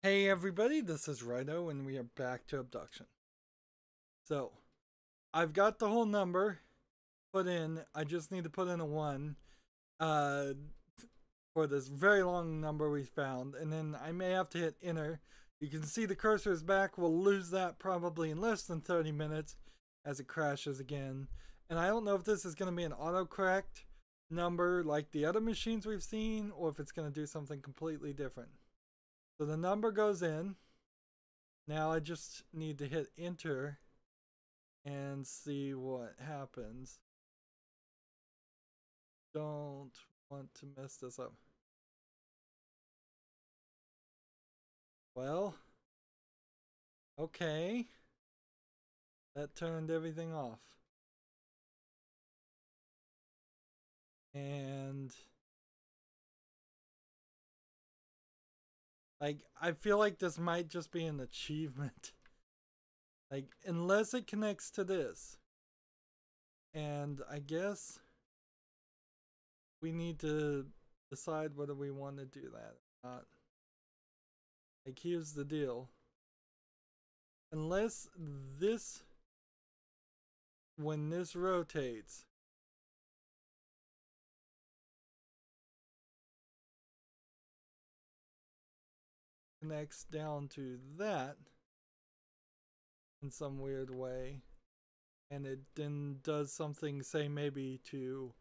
Hey everybody, this is Rydo and we are back to Obduction. So, I've got the whole number put in. I just need to put in a 1 uh, for this very long number we found. And then I may have to hit enter. You can see the cursor is back. We'll lose that probably in less than 30 minutes as it crashes again. And I don't know if this is going to be an autocorrect number like the other machines we've seen, or if it's going to do something completely different. So the number goes in. Now I just need to hit enter and see what happens. Don't want to mess this up. Well, okay. That turned everything off. And like, I feel like this might just be an achievement. Like, unless it connects to this. And I guess we need to decide whether we want to do that or not. Like, here's the deal. Unless this, when this rotates, connects down to that in some weird way, and it then does something, say maybe to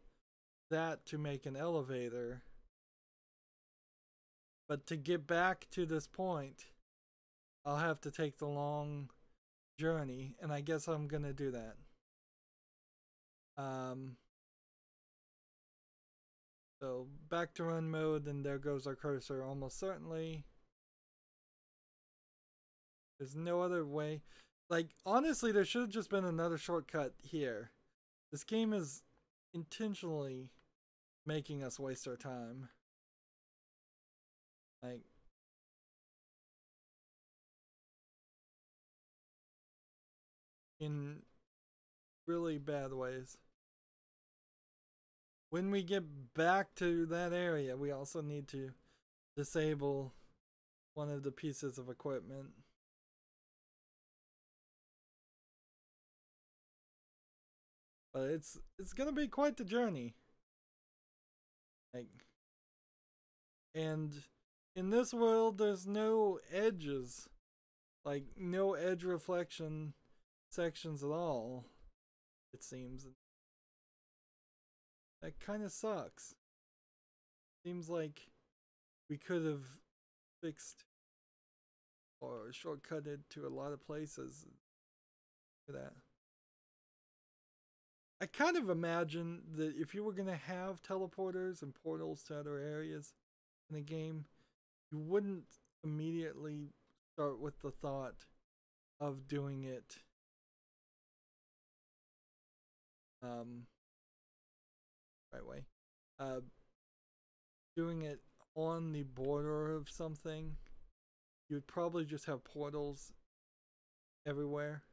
that to make an elevator, but to get back to this point I'll have to take the long journey, and I guess I'm gonna do that. So back to run mode, and there goes our cursor almost certainly. There's no other way. Like, honestly, there should have just been another shortcut here. This game is intentionally making us waste our time. Like, in really bad ways. When we get back to that area, we also need to disable one of the pieces of equipment. But it's gonna be quite the journey. Like, and in this world there's no edges. Like, no edge reflection sections at all, it seems. That kind of sucks. Seems like we could have fixed or shortcutted to a lot of places for that. I kind of imagine that if you were going to have teleporters and portals to other areas in the game, you wouldn't immediately start with the thought of doing it right way. Doing it on the border of something. You'd probably just have portals everywhere,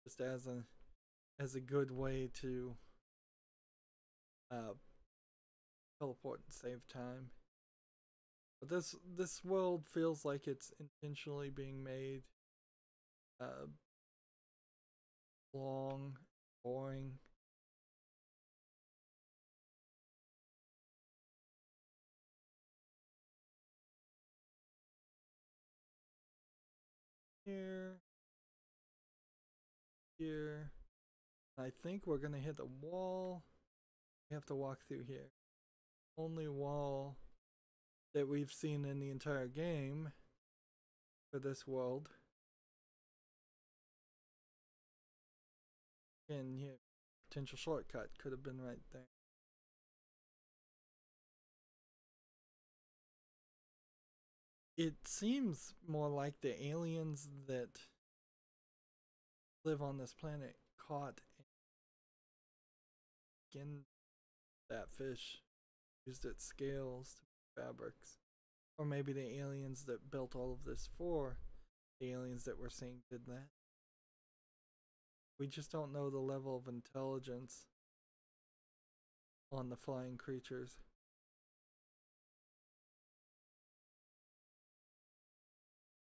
just as a good way to teleport and save time. But this world feels like it's intentionally being made long, boring. Here, here. I think we're gonna hit the wall. We have to walk through here. Only wall that we've seen in the entire game for this world. And here, potential shortcut could have been right there. It seems more like the aliens that live on this planet caught and skinned that fish, used its scales to make fabrics. Or maybe the aliens that built all of this for the aliens that we're seeing did that. We just don't know the level of intelligence on the flying creatures.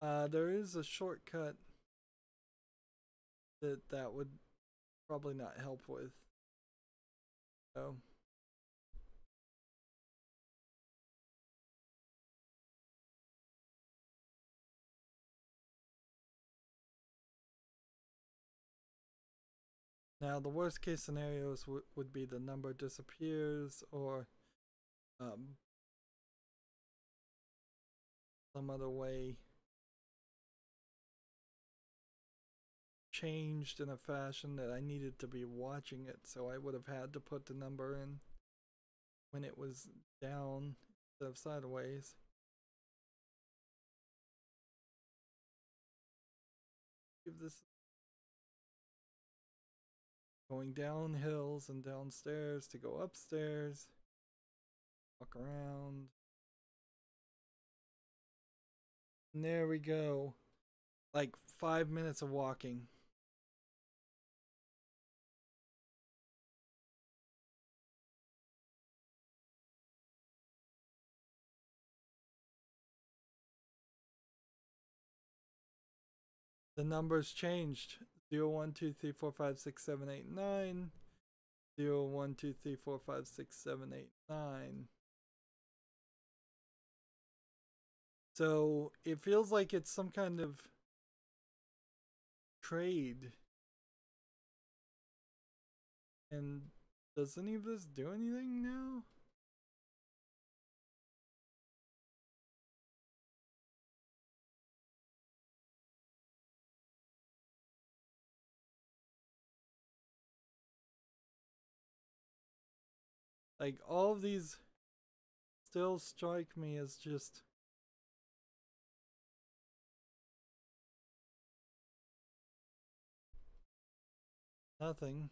There is a shortcut that would probably not help with. So now the worst case scenarios would be the number disappears, or some other way changed in a fashion that I needed to be watching it, so I would have had to put the number in when it was down instead of sideways. Give this going down hills and downstairs to go upstairs, walk around. And there we go. Like 5 minutes of walking. The numbers changed. 0, 1, 2, 3, 4, 5, 6, 7, 8, 9. 0, 1, 2, 3, 4, 5, 6, 7, 8, 9. So it feels like it's some kind of trade. And does any of this do anything now? Like, all of these still strike me as just nothing.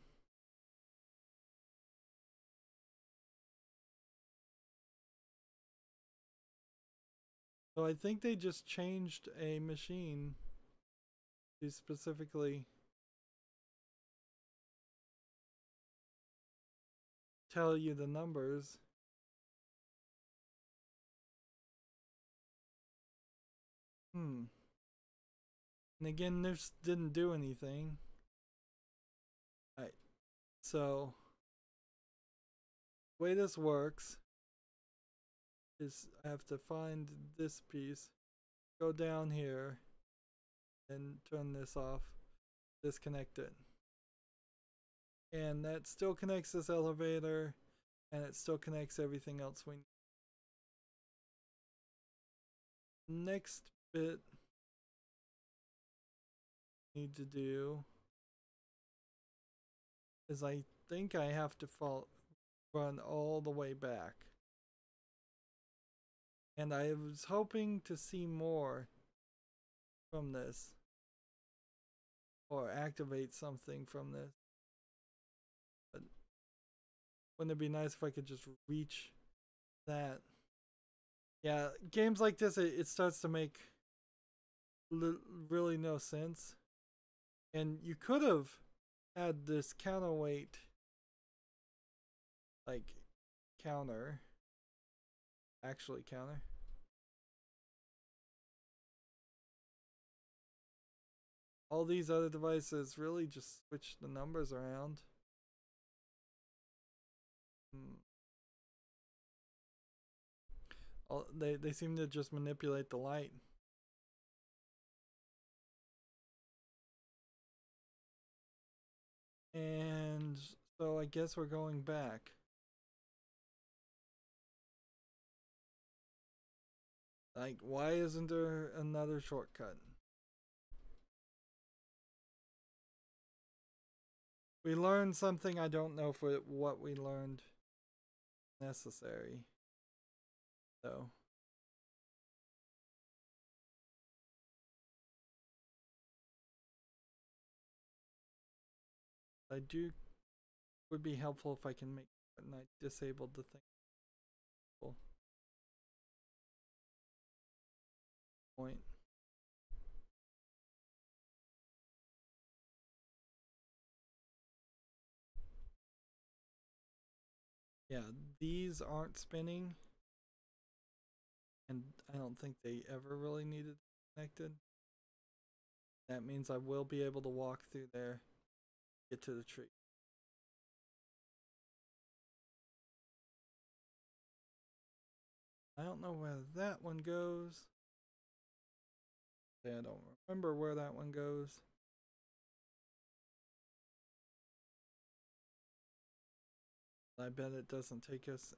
So I think they just changed a machine to specifically tell you the numbers. And again, this didn't do anything. Alright, so the way this works is I have to find this piece, go down here, and turn this off, disconnect it. And that still connects this elevator, and it still connects everything else we next bit need to do is I think I have to run all the way back. And I was hoping to see more from this, or activate something from this. But wouldn't it be nice if I could just reach that? Yeah, games like this, it starts to make really no sense. And you could have had this counterweight, like, actually counter. All these other devices really just switch the numbers around. They seem to just manipulate the light. And so I guess we're going back. Like, why isn't there another shortcut? We learned something. I don't know if what we learned necessary. So would be helpful if I can make it, and I disabled the thing. Cool. Point. Yeah, these aren't spinning, and I don't think they ever really needed connected. That means I will be able to walk through there, get to the tree. I don't know where that one goes. I don't remember where that one goes. I bet it doesn't take us.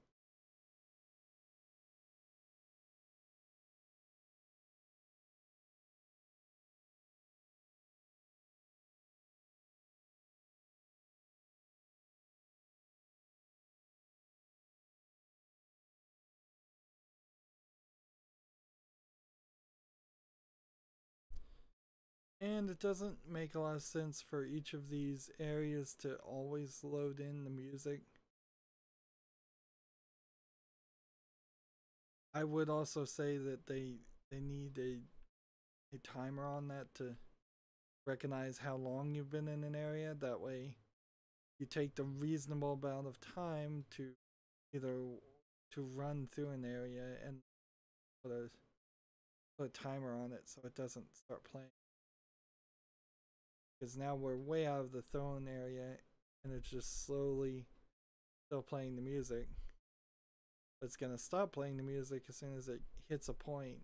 And it doesn't make a lot of sense for each of these areas to always load in the music. I would also say that they need a timer on that to recognize how long you've been in an area. That way you take the reasonable amount of time to either to run through an area and put a timer on it so it doesn't start playing. Because now we're way out of the throne area and it's just slowly still playing the music. But it's gonna stop playing the music as soon as it hits a point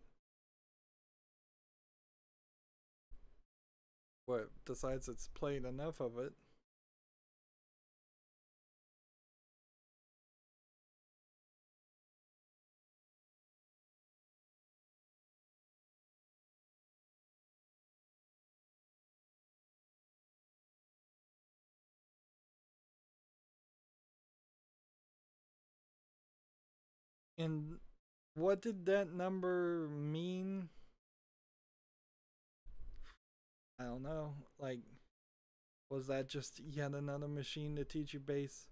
where it decides it's played enough of it. And what did that number mean? I don't know. Like, was that just yet another machine to teach you base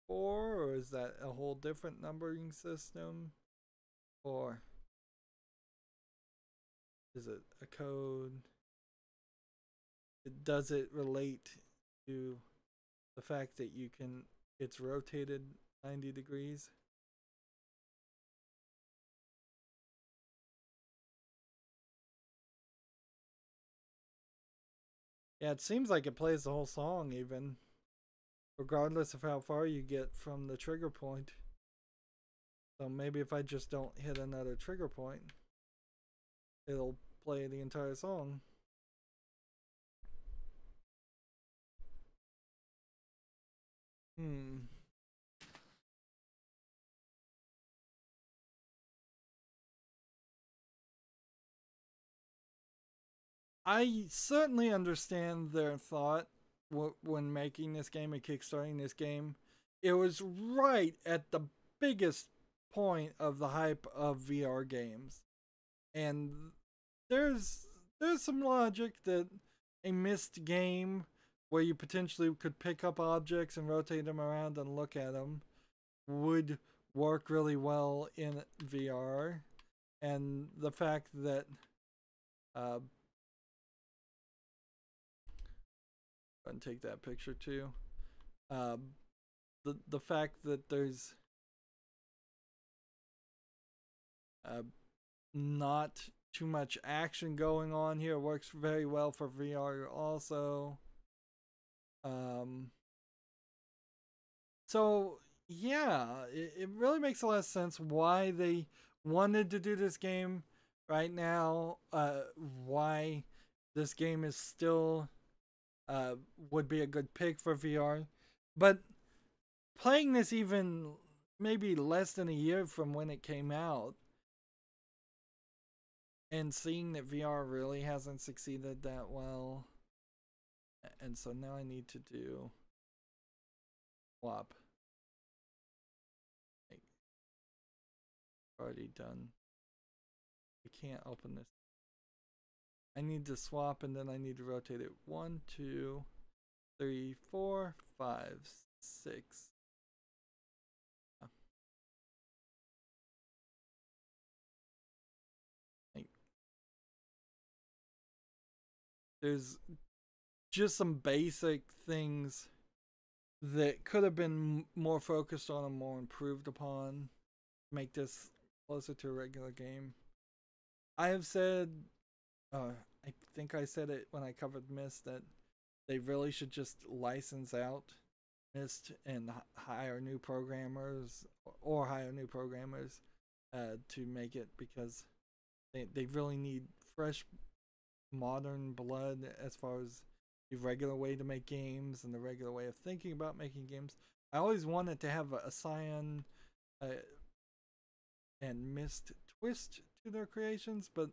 4, or is that a whole different numbering system? Or is it a code? Does it relate to the fact that it's rotated 90 degrees? Yeah, it seems like it plays the whole song even, regardless of how far you get from the trigger point. So maybe if I just don't hit another trigger point, it'll play the entire song. I certainly understand their thought when making this game and kickstarting this game. It was right at the biggest point of the hype of VR games, and there's some logic that a Myst game where you potentially could pick up objects and rotate them around and look at them would work really well in VR, and the fact that and take that picture too. The fact that there's not too much action going on here works very well for VR also. So yeah, it really makes a lot of sense why they wanted to do this game right now. Why this game is still would be a good pick for VR. But playing this even maybe less than a year from when it came out and seeing that VR really hasn't succeeded that well, and so now I need to do swap. Like, already done. I can't open this. I need to swap and then I need to rotate it 1, 2, 3, 4, 5, 6. Like, there's just some basic things that could have been more focused on and more improved upon. make this closer to a regular game. I have said, I think I said it when I covered Myst, that they really should just license out Myst and hire new programmers to make it, because they really need fresh modern blood as far as the regular way to make games and the regular way of thinking about making games. I always wanted to have a Cyan and Myst twist to their creations, but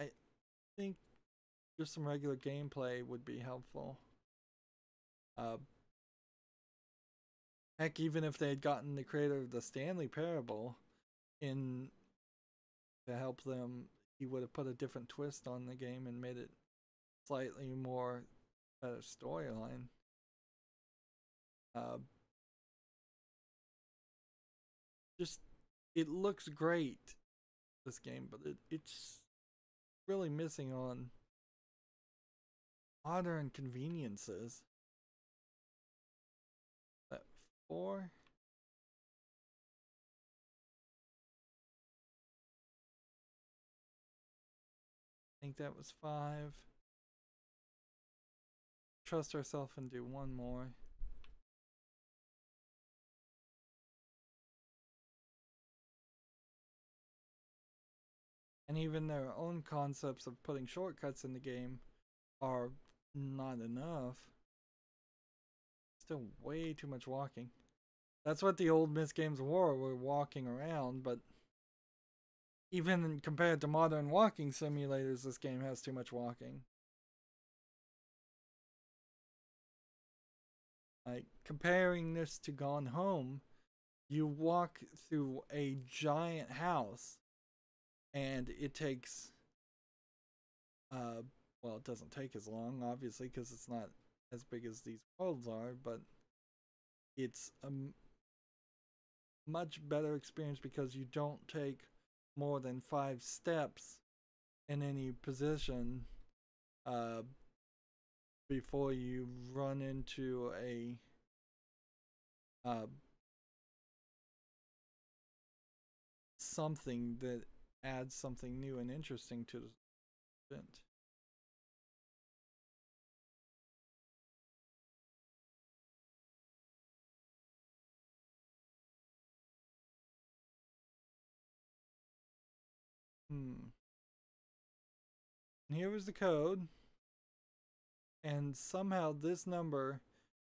I think just some regular gameplay would be helpful. Heck, even if they had gotten the creator of the Stanley Parable in to help them, he would have put a different twist on the game and made it slightly more better storyline. Just, it looks great, this game, but it's really missing on modern conveniences. That 4? I think that was 5. Trust ourselves and do one more. And even their own concepts of putting shortcuts in the game are not enough. Still way too much walking. That's what the old Myst games were walking around, but even compared to modern walking simulators, this game has too much walking. Like, comparing this to Gone Home, you walk through a giant house, and it takes, well, it doesn't take as long, obviously, because it's not as big as these worlds are, but it's a much better experience because you don't take more than 5 steps in any position before you run into a something that adds something new and interesting to the event. Here was the code, and somehow this number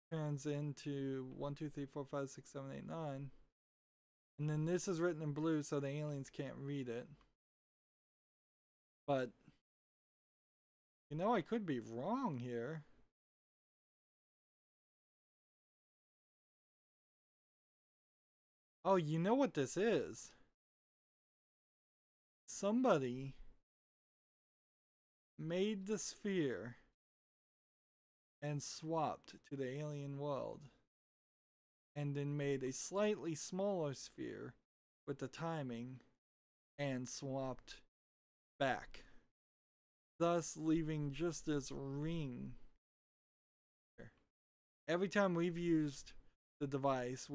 turns into 1, 2, 3, 4, 5, 6, 7, 8, 9. And then this is written in blue so the aliens can't read it. But, you know, I could be wrong here. Oh, you know what this is? Somebody made the sphere and swapped to the alien world, and then made a slightly smaller sphere with the timing and swapped back, thus leaving just this ring. Every time we've used the device,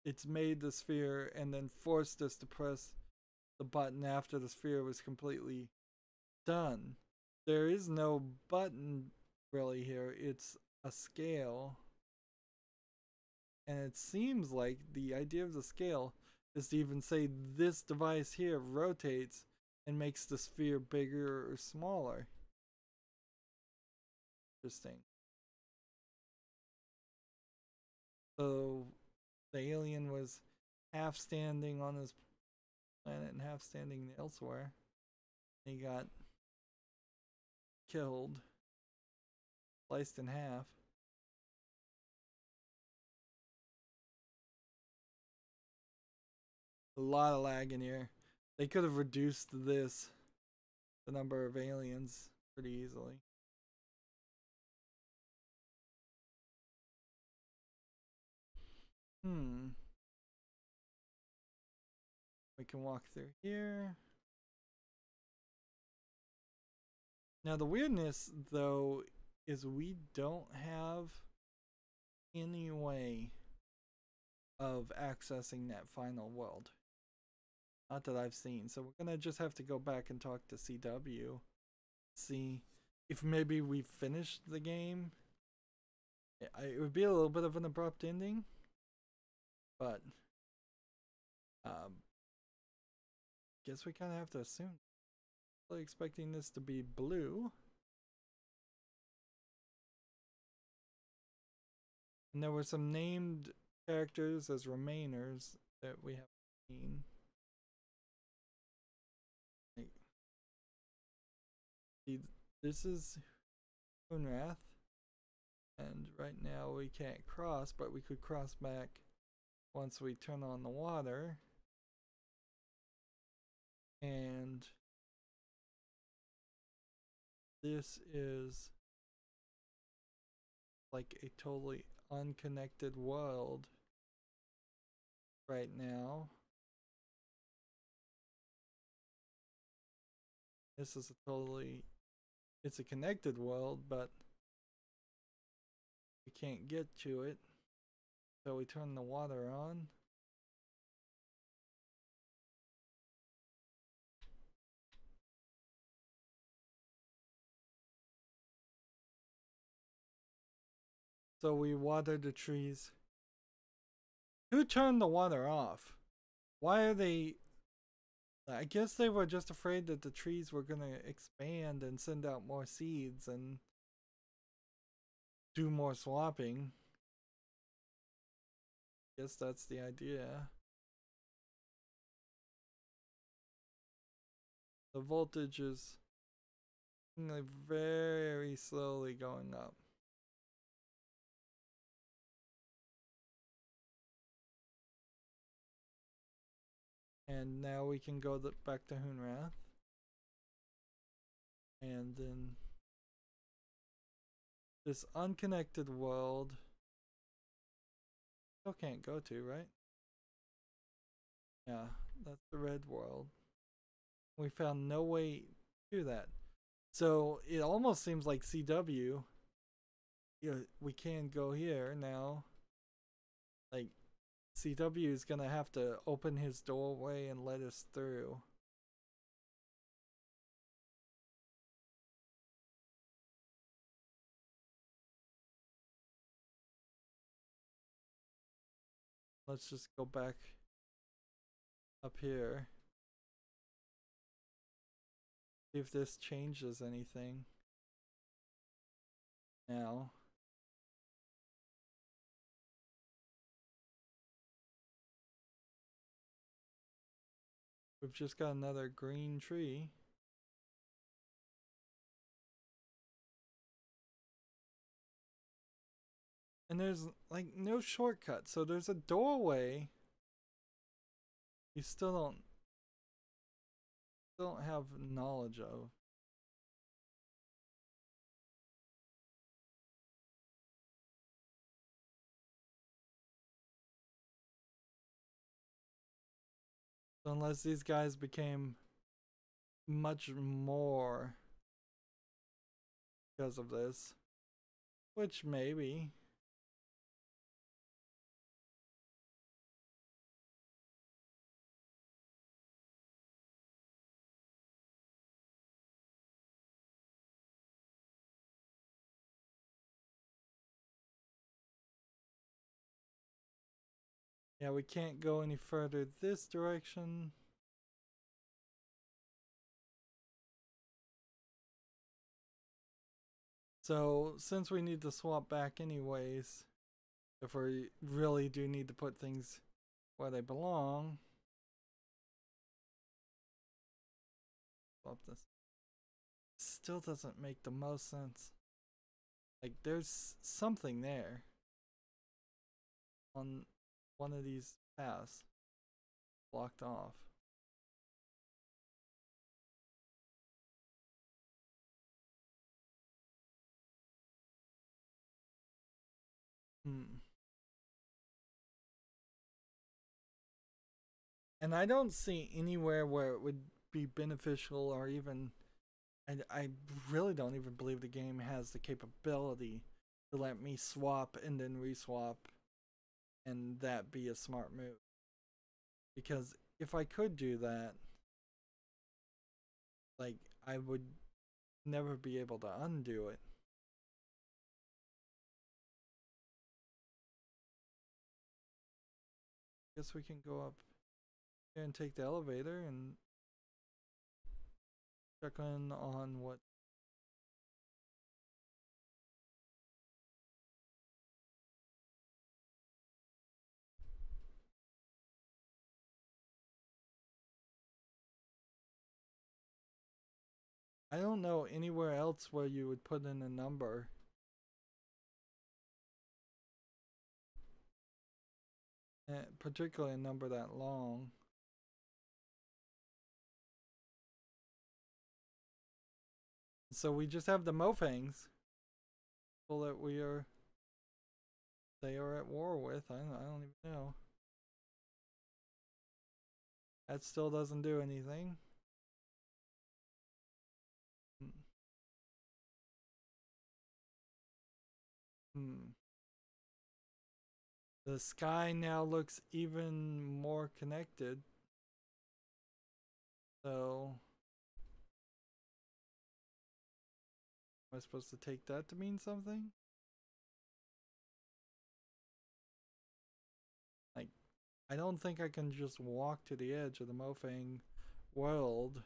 it's made the sphere and then forced us to press the button after the sphere was completely done. There is no button really here, it's a scale. And it seems like the idea of the scale is to even say this device here rotates and makes the sphere bigger or smaller. Interesting. So the alien was half standing on his planet and half standing elsewhere. He got killed, sliced in half. A lot of lag in here. They could have reduced the number of aliens, pretty easily. We can walk through here. Now the weirdness, though, is we don't have any way of accessing that final world. Not that I've seen. So we're gonna just have to go back and talk to CW, see if maybe we've finished the game. It would be a little bit of an abrupt ending, but guess we kind of have to assume. Really expecting this to be blue. And there were some named characters as remainers that we haven't seen. This is Moonwrath, and right now we can't cross, but we could cross back once we turn on the water. And this is like a totally unconnected world right now. This is it's a connected world, but we can't get to it. So we turn the water on. So we water the trees. Who turned the water off? Why are they... I guess they were just afraid that the trees were gonna expand and send out more seeds and do more swapping. Guess that's the idea. The voltage is very slowly going up. And now we can go back to Hoonrath. And then this unconnected world still can't go to, right? Yeah, that's the red world. We found no way to that. So it almost seems like CW, we can go here now. Like, CW is gonna have to open his doorway and let us through. Let's just go back up here. See if this changes anything now. We've just got another green tree. And there's like no shortcut, so there's a doorway. You still don't have knowledge of. So unless these guys became much more because of this, which maybe. Yeah, we can't go any further this direction. So, since we need to swap back anyways, if we really do need to put things where they belong, swap this. Still doesn't make the most sense. Like, there's something there on one of these paths blocked off. And I don't see anywhere where it would be beneficial or even... I really don't even believe the game has the capability to let me swap and then reswap and that be a smart move. Because if I could do that, like, I would never be able to undo it. Guess we can go up here and take the elevator and check on what. I don't know anywhere else where you would put in a number. Particularly a number that long. So we just have the Mofangs. People that they are at war with. I don't even know. That still doesn't do anything. The sky now looks even more connected. So, am I supposed to take that to mean something? Like, I don't think I can just walk to the edge of the Mofang world.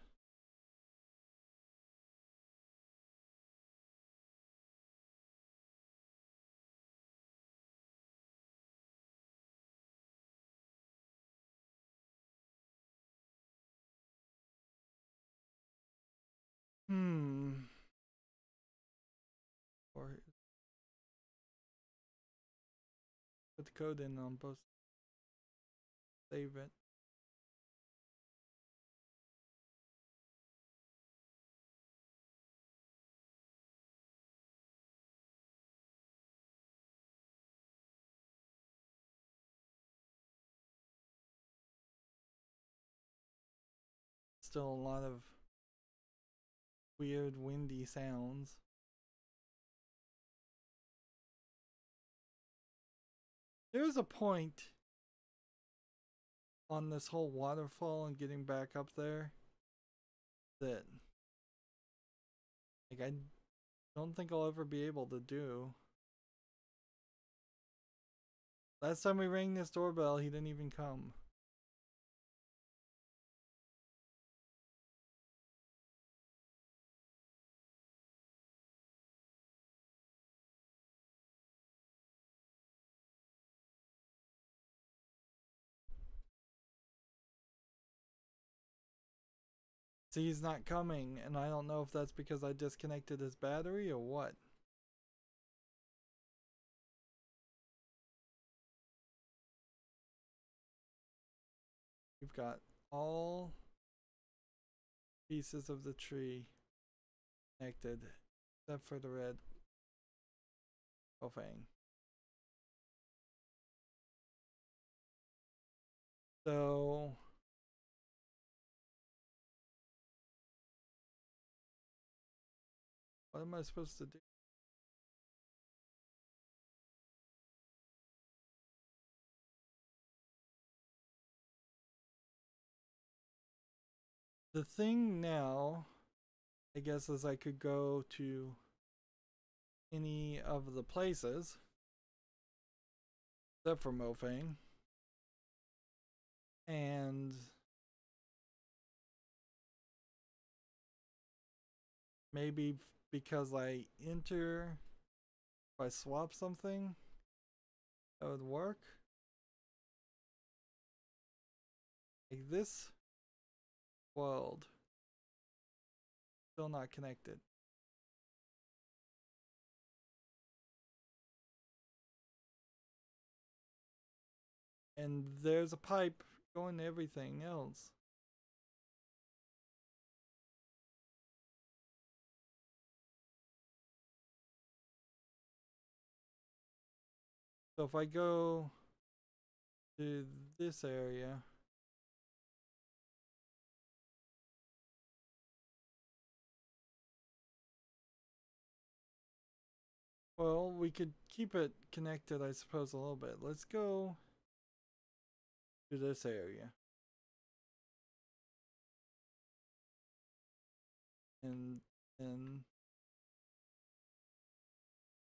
Or put the code in on both. Save it. Still a lot of weird windy sounds. There's a point on this whole waterfall and getting back up there that, like, I don't think I'll ever be able to do. Last time we rang this doorbell, he didn't even come. See, he's not coming, and I don't know if that's because I disconnected his battery or what. We've got all pieces of the tree connected, except for the red Mofang. So what am I supposed to do? The thing now, I guess, is I could go to any of the places except for Mofang, and maybe because I enter, if I swap something, that would work. Like this world, still not connected. And there's a pipe going to everything else. So if I go to this area, well, we could keep it connected, I suppose, a little bit. Let's go to this area. And then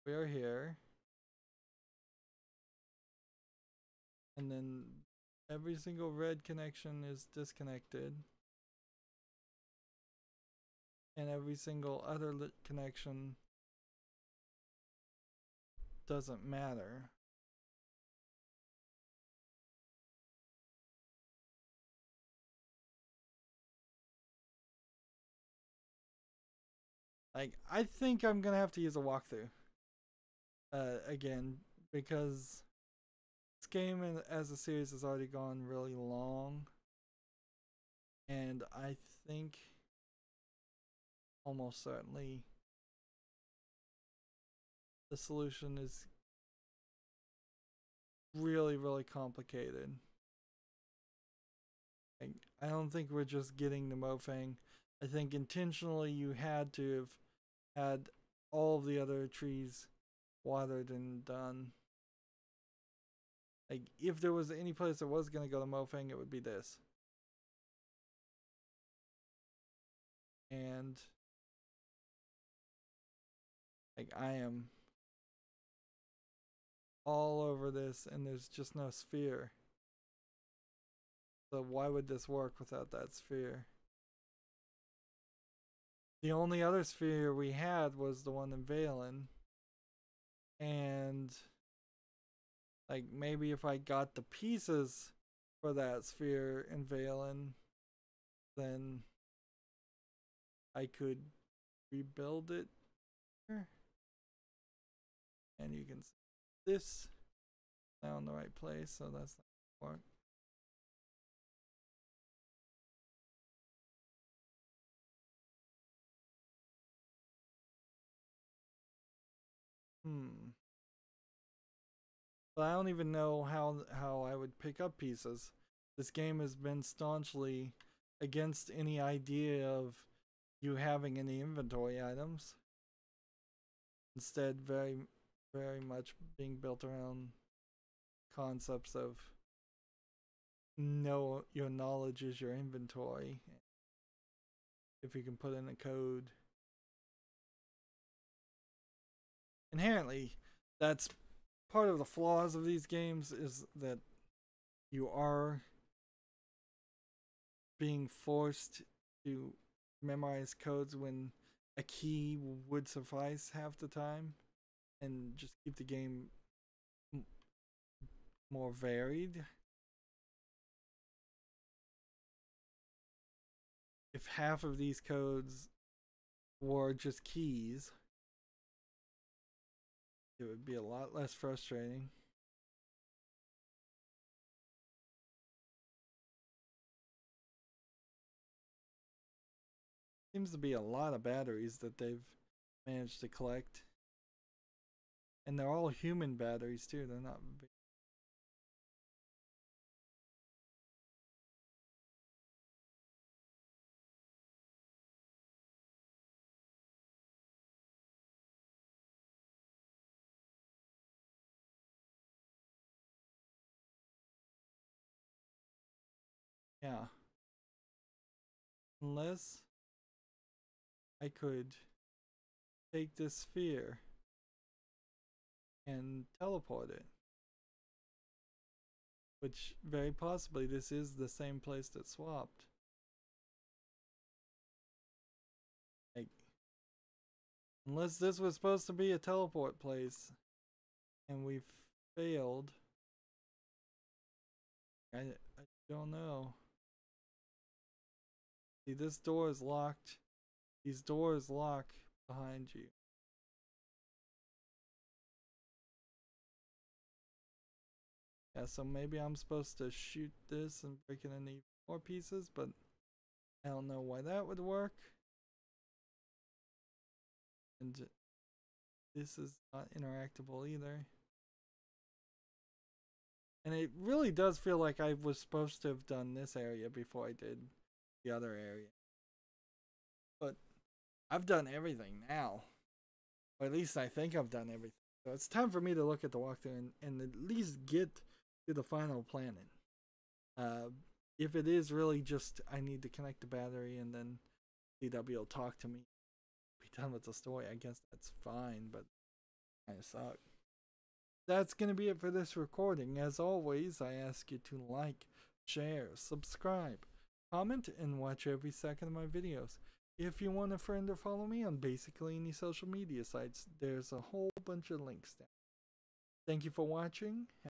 we are here. And then every single red connection is disconnected. And every single other connection doesn't matter. Like, I think I'm gonna have to use a walkthrough again, because this game as a series has already gone really long, and I think almost certainly the solution is really, really complicated. Like, I don't think we're just getting the Mofang. I think intentionally you had to have had all of the other trees watered and done. Like, if there was any place that was going to go to Mofang, it would be this. And like, I am all over this, and there's just no sphere. So why would this work without that sphere? The only other sphere we had was the one in Valen. And like, maybe if I got the pieces for that sphere in Valen, then I could rebuild it here. And you can see this now in the right place, so that's not work. But I don't even know how I would pick up pieces. This game has been staunchly against any idea of you having any inventory items. Instead, very, very much being built around concepts of know your knowledge is your inventory. If you can put in a code. Inherently, that's part of the flaws of these games, is that you are being forced to memorize codes when a key would suffice half the time and just keep the game more varied. If half of these codes were just keys, it would be a lot less frustrating. Seems to be a lot of batteries that they've managed to collect. And they're all human batteries too, they're not big. Yeah. Unless I could take this sphere and teleport it. Which very possibly this is the same place that swapped. Like, unless this was supposed to be a teleport place and we failed. I don't know. See, this door is locked. These doors lock behind you. Yeah, so maybe I'm supposed to shoot this and break it into more pieces, but I don't know why that would work. And this is not interactable either. And it really does feel like I was supposed to have done this area before I did the other area. But I've done everything now. Or at least I think I've done everything. So it's time for me to look at the walkthrough and at least get to the final planet. If it is really just I need to connect the battery and then CW will talk to me, be done with the story, I guess that's fine, but kind of suck. That's going to be it for this recording. As always, I ask you to like, share, subscribe, comment, and watch every second of my videos. If you want a friend or follow me on basically any social media sites, there's a whole bunch of links down. Thank you for watching.